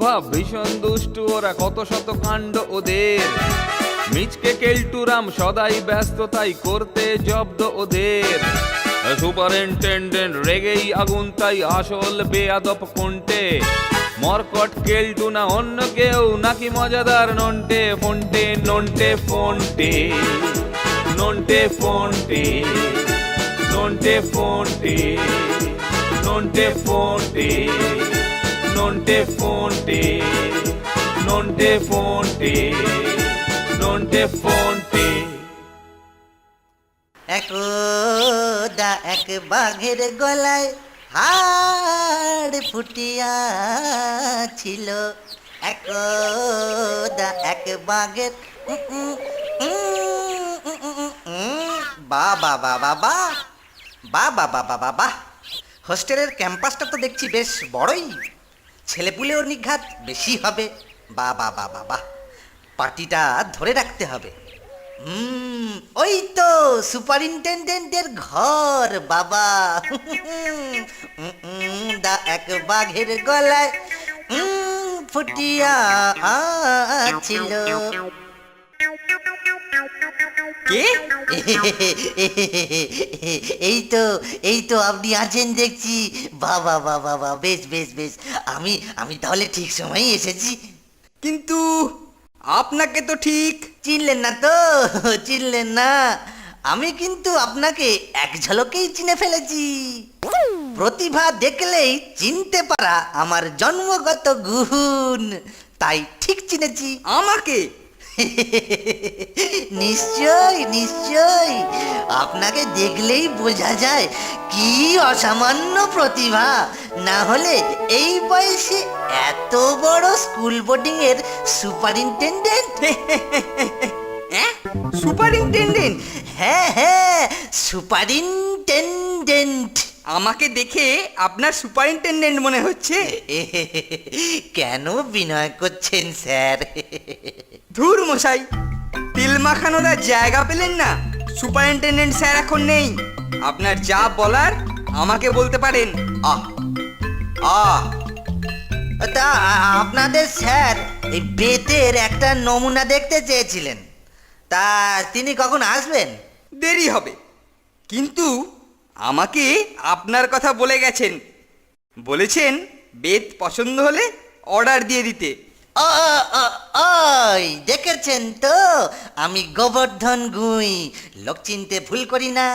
ভাব ভীষণ দুষ্টু ওরা, কত শত কাণ্ড ওদের। মিচকে কেলটুরাম সদাই ব্যস্ত, তাই করতে জব্দ ওদের। সুপারিনটেন্ডেন্ট রেগেই আগুন, তাই আসল বেয়াদব কোনটে। মরকট কেলটু না অন্য কেউ, নাকি মজাদার নন্টে ফন্টে নন্টে ফন্টে নন্টে ফন্টে নন্টে ফন্টে নন্টে ফন্টে নন্টে ফন্টে নন্টে ফন্টে নন্টে ফন্টে। একদা এক বাঘের গলায় হাড় ফুটিয়া ছিল। একদা এক বাঘের বা বা বা বা বা বা বা বা বা বা বা। হোস্টেলের ক্যাম্পাসটা তো দেখছি বেশ বড়ই, ছেলেপুলেও নিঘাত বেশি হবে। বা বা বা বা বা, পার্টিটা ধরে রাখতে হবে। ওই তো সুপারিনটেন্ডেন্টের ঘর বাবা। দা এক বাঘের গলায় ফুটিয়া ছিল। কে? এই তো আপনি আছেন দেখছি। বাবা বাবা বা, বেশ বেশ বেশ। আমি তাহলে ঠিক সময়ই এসেছি। কিন্তু আপনাকে তো ঠিক চিনলেন না তো? চিনলেন না? আমি কিন্তু আপনাকে এক ঝলকেই চিনে ফেলেছি। প্রতিভা দেখলেই চিনতে পারা আমার জন্মগত গুণ, তাই ঠিক চিনেছি। আমাকে? নিশ্চয় নিশ্চয়, আপনাকে দেখলেই বোঝা যায় কি অসামান্য প্রতিভা। না হলে এই বয়সে এত বড় স্কুল বোর্ডিং এর সুপারিনটেন্ডেন্ট। সুপারিনটেন্ডেন্ট? হ্যাঁ হ্যাঁ, সুপারিনটেন্ডেন্ট। আমাকে দেখে আপনার সুপারিনটেন্ডেন্ট মনে হচ্ছে? কেন বিনয় করছেন স্যার? ধুর মশাই, তেল মাখানোর আর জায়গা পেলেন না? সুপারিনটেন্ডেন্ট স্যার এখন নেই। আপনার যা বলার আমাকে বলতে পারেন। আহ আহ তা আপনাদের স্যার এই বেতের একটা নমুনা দেখতে চেয়েছিলেন, তা তিনি কখন আসবেন? দেরি হবে, কিন্তু আমাকে আপনার কথা বলে গেছেন। বলেছেন বেত পছন্দ হলে অর্ডার দিয়ে দিতে। ওই দেখেছেন তো, আমি গোবর্ধন গুই, লোক চিনতে ভুল করি না।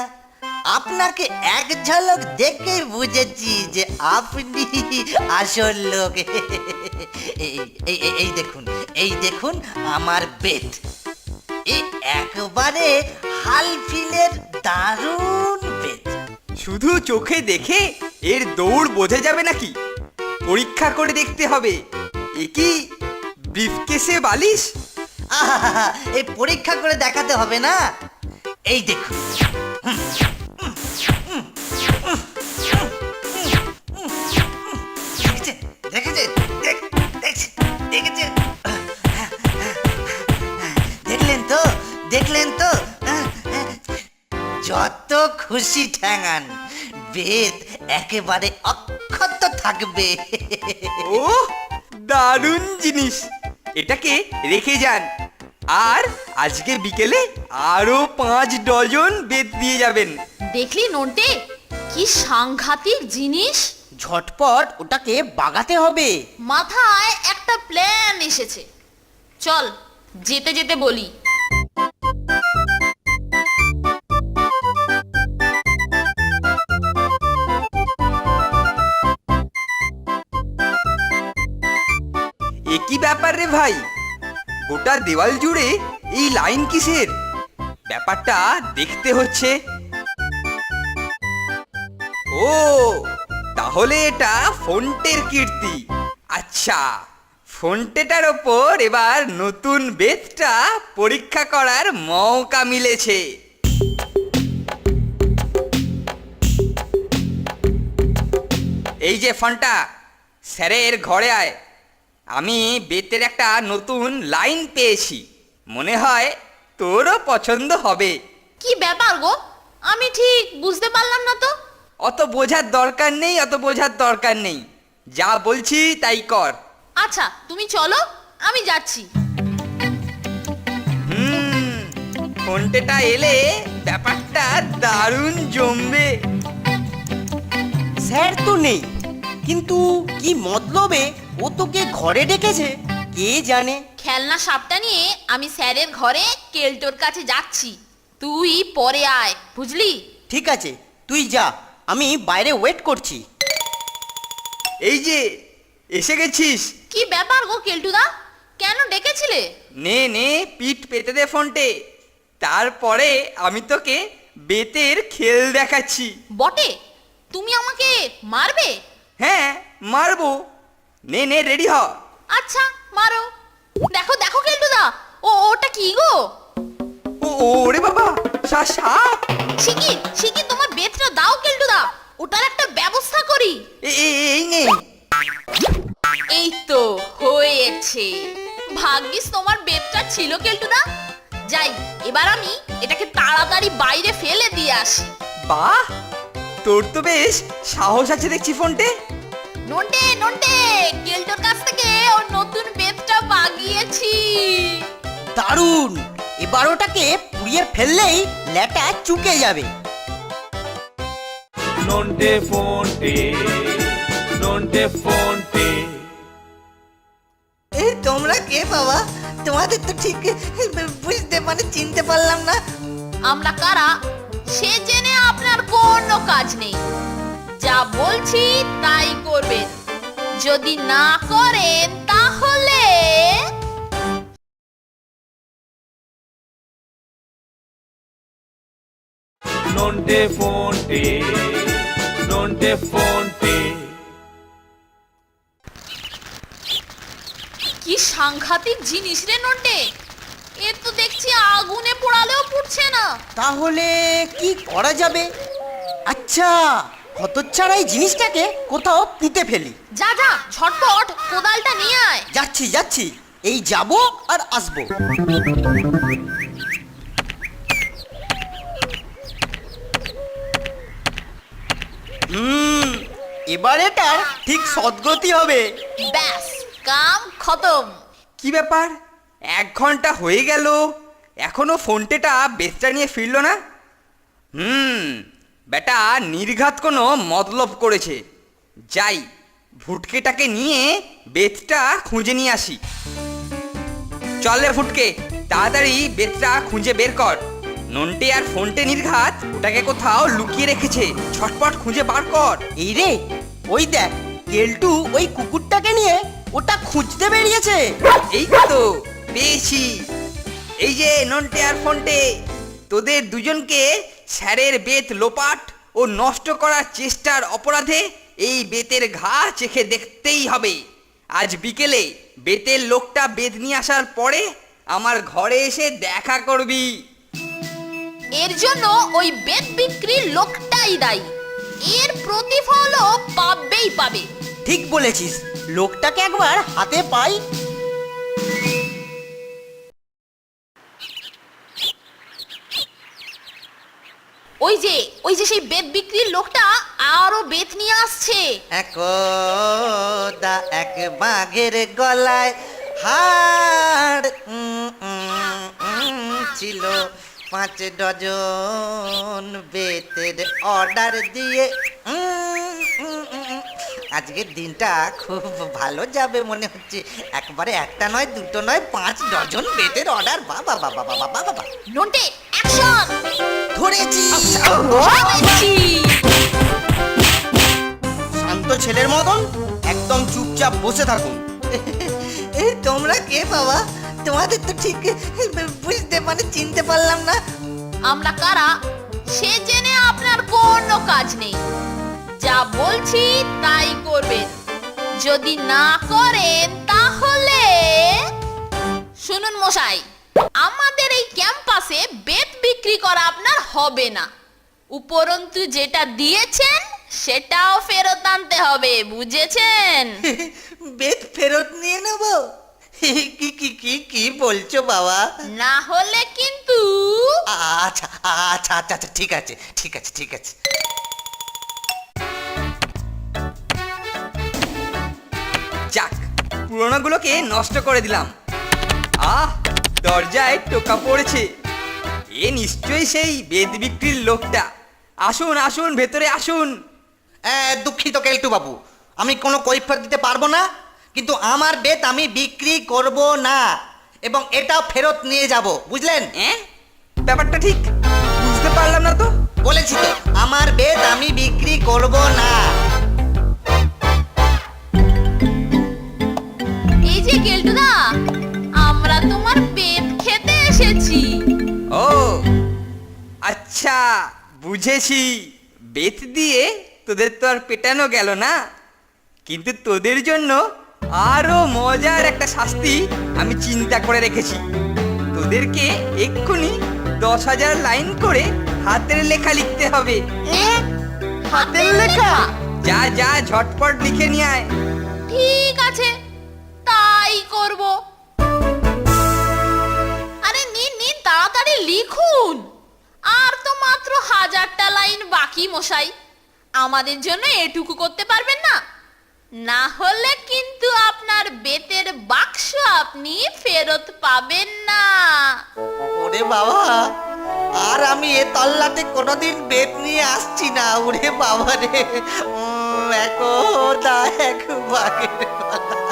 আপনাকে এক ঝলক দেখে বুঝেছি যে আপনি আসল লোক। এই দেখুন, এই দেখুন আমার বেত। এই একবারে হালফিলের দারুণ বেত। শুধু চোখে দেখে এর দৌড় বোঝা যাবে নাকি? পরীক্ষা করে দেখতে হবে। এ কি ব্রিফকেসে বালিশ? আহা, এই পরীক্ষা করে দেখাতে হবে না। এই দেখুন, দেখেছেন দেখেছেন, দেখলেন তো দেখলেন তো? যত খুশি ঠ্যাঙান, বেদ একেবারে অক্ষত থাকবে। ও দারুণ জিনিস, এটাকে রেখে যান। আর আজকে বিকেলে আরো 5 ডজন বেত দিয়ে যাবেন। দেখলি নন্টে, কি সাংঘাতিক জিনিস। ঝটপট ওটাকে বাগাতে হবে। মাথায় একটা প্ল্যান এসেছে, চল যেতে যেতে বলি। এ কি ব্যাপার রে ভাই, গোটা দেওয়াল জুড়ে এই লাইন কিসের? ব্যাপারটা দেখতে হচ্ছে। ও তাহলে এটা ফন্টের কীর্তি। আচ্ছা, ফন্টেটার ওপর এবার নতুন বেতটা পরীক্ষা করার মৌকা মিলেছে। এই যে ফন্টা, স্যারের ঘরে আয়। আমি বেতের একটা নতুন লাইন পেয়েছি, মনে হয় তোরও পছন্দ হবে। কি ব্যাপার গো, আমি ঠিক বুঝতে পারলাম না তো। অত বোঝার দরকার নেই, অত বোঝার দরকার নেই, যা বলছি তাই কর। আচ্ছা তুমি চলো, আমি যাচ্ছি। ফোনটেটা এলে ব্যাপারটা দারুণ জমবে। স্যার তো নেই, কিন্তু কি মতলবে ও তোকে ঘরে ডেকেছে কে জানে। খেলনা সাপটা নিয়ে আমি স্যারের ঘরে কেলটোর কাছে যাচ্ছি, তুই পরে আয়, বুঝলি? ঠিক আছে, তুই যা, আমি বাইরে ওয়েট করছি। এই যে এসে গেছিস। কি ব্যাপার গো কেলটুদা, কেন ডেকেছিলে? নে নে, পিঠ পেতে দে ফোনটে, তারপরে আমি তোকে বেতের খেল দেখাচ্ছি। বটে, তুমি আমাকে মারবে? হ্যাঁ মারবো, নে নে রেডি হ। আচ্ছা মারো। দেখো দেখো কেলটুদা, ওটা কি গো? ওরে বাবা, সাপ। শিকি শিকি, তোমার বেতটা দাও কেলটুদা, ওটার একটা ব্যবস্থা করি। এই নে। এই তো হয়েছে, ভাগ্যিস তোমার বেতটা ছিল কেলটুদা। যাই, এবার আমি এটাকে তাড়াতাড়ি বাইরে ফেলে দিয়ে আসি। বাহ, তোর তো বেশ সাহস আছে দেখছি ফোনটে। নন্টে নন্টে, কেলটোর কাছ থেকে ওর নতুন বেতটা বাগিয়েছি। দারুণ, এবার ওটাকে পুড়িয়ে ফেললেই ল্যাটা চুকে যাবে। নন্টে ফোনটে, নন্টে ফোনটে। এই তোমরা কে বাবা? তোমাদের তো ঠিক বুঝতে চিনতে পারলাম না। আমরা কারা সে জেনে আপনার কোনো কাজ নেই, যা বলছি তাই করবেন, যদি না করেন তাহলে। নন্টে ফোনটে, নন্টে ফোনটে। কি সাংঘাতিক জিনিস রে নন্টে, এর তো দেখছি আগুনে পোড়ালেও পুড়ছে না। তাহলে কি করা যাবে? আচ্ছা, হতচ্ছাড়া এই জিনিসটাকে কোথাও পুঁতে ফেলি। যা যা, ঝটপট কোদালটা নিয়ে আয়। যাচ্ছি যাচ্ছি, এই যাব আর আসবো। এবার এটার ঠিক সদ্গতি হবে। ব্যাস, কাম খতম। কি ব্যাপার, 1 ঘন্টা হয়ে গেল, এখনো ফোনটেটা বেতটা নিয়ে ফিরলো না। বেটা নির্ঘাত কোনো মতলব করেছে। যাই, ভুটকেটাকে নিয়ে বেতটা খুঁজে নিয়ে আসি। চল রে ফুটকে, তাড়াতাড়ি বেতটা খুঁজে বের কর। নন্টে আর ফোনটে নির্ঘাত ওটাকে কোথাও লুকিয়ে রেখেছে, ছটপট খুঁজে বার কর। এই রে, ওই দেখ, কেলটু ওই কুকুরটাকে নিয়ে ওটা খুঁজতে বেরিয়েছে। এই তো পেয়েছি। এই যে নন্টে আর ফোনটে, তোদের দুজনকে স্যারের বেত লোপাট ও নষ্ট করার চেষ্টার অপরাধে এই বেতের ঘা চেখে দেখতেই হবে। আজ বিকেলে বেতের লোকটা বেত নিয়ে আসার পরে আমার ঘরে এসে দেখা করবি। এর জন্য ওই বেত বিক্রির লোকটাই দায়ী, এর প্রতিফলও পাবেই পাবে। ঠিক বলেছিস, লোকটাকে একবার হাতে পাই। ওই যে সেই বেত বিক্রির লোকটা আরো বেত নিয়ে আসছে। একদা এক বাঘের গলায় হাড় ছিল 5 ডজন বেতের অর্ডার দিয়ে। আজকের দিনটা খুব ভালো যাবে মনে হচ্ছে। একবারে একটা নয়, দুটো নয়, 5 ডজন বেতের অর্ডার। বাবা বাবা বাবা বাবা। নন্টে, অ্যাকশন! ধরেছি। ধরেছি। শান্ত ছেলের মতন একদম চুপচাপ বসে থাকুন। এই তোমরা কে বাবা? তোমাদের তো ঠিক বুঝতে চিনতে পারলাম না। আমরা কারা সে জেনে আপনার কোনো কাজ নেই, যা বলছি তাই করবেন, যদি না করেন তাহলে। শুনুন মশাই, আমাদের এই ক্যাম্পাসে বেত বিক্রি করা আপনার হবে না, উপরন্তু যেটা দিয়েছেন সেটাও ফেরত আনতে হবে, বুঝেছেন? বেত ফেরত নিয়ে নেব? কি কি কি কি বলছো বাবা? না হলে কিন্তু। আচ্ছা আচ্ছা আচ্ছা আচ্ছা, ঠিক আছে ঠিক আছে ঠিক আছে। যাক, পুরোনোগুলোকে নষ্ট করে দিলাম। আহ, দরজায় টোকা পড়েছে। এ নিশ্চয়ই সেই বেদ বিক্রির লোকটা। আসুন আসুন, ভেতরে আসুন। দুঃখিত কেলটু বাবু, আমি কোনো কৈফিয়ত দিতে পারবো না, কিন্তু আমার বেত আমি বিক্রি করব না এবং এটাও ফেরত নিয়ে যাব, বুঝলেন? ব্যাপারটা ঠিক বুঝতে পারলাম না তো। বলেছি তো, আমার বেত আমি বিক্রি করব না। এই যে কেলটুদা, আমরা তোমার বেত খেতে এসেছি। ও আচ্ছা, বুঝেছি। বেত দিয়ে তোদের তো আর পেটানো গেল না, কিন্তু তোদের জন্য আরো মজার একটা শাস্তি আমি চিন্তা করে রেখেছি। তোদেরকে এক্ষুনি 10,000 লাইন করে হাতের লেখা লিখতে হবে। হাতের লেখা? যা যা, ঝটপট লিখে নিয়ে আয়। ঠিক আছে, তাই করব। আরে নিন নিন, তাড়াতাড়ি লিখুন। আর তো মাত্র 1000টা লাইন বাকি মশাই। আমাদের জন্য এটুকু করতে পারবেন না? না হলে কিন্তু আপনার বেতের বাক্স আপনি ফেরত পাবেন না। ওরে বাবা, আর আমি এ তল্লাতে কোনোদিন বেত নিয়ে আসছি না। ওরে বাবা রে, একদা এক বাঘের গলা।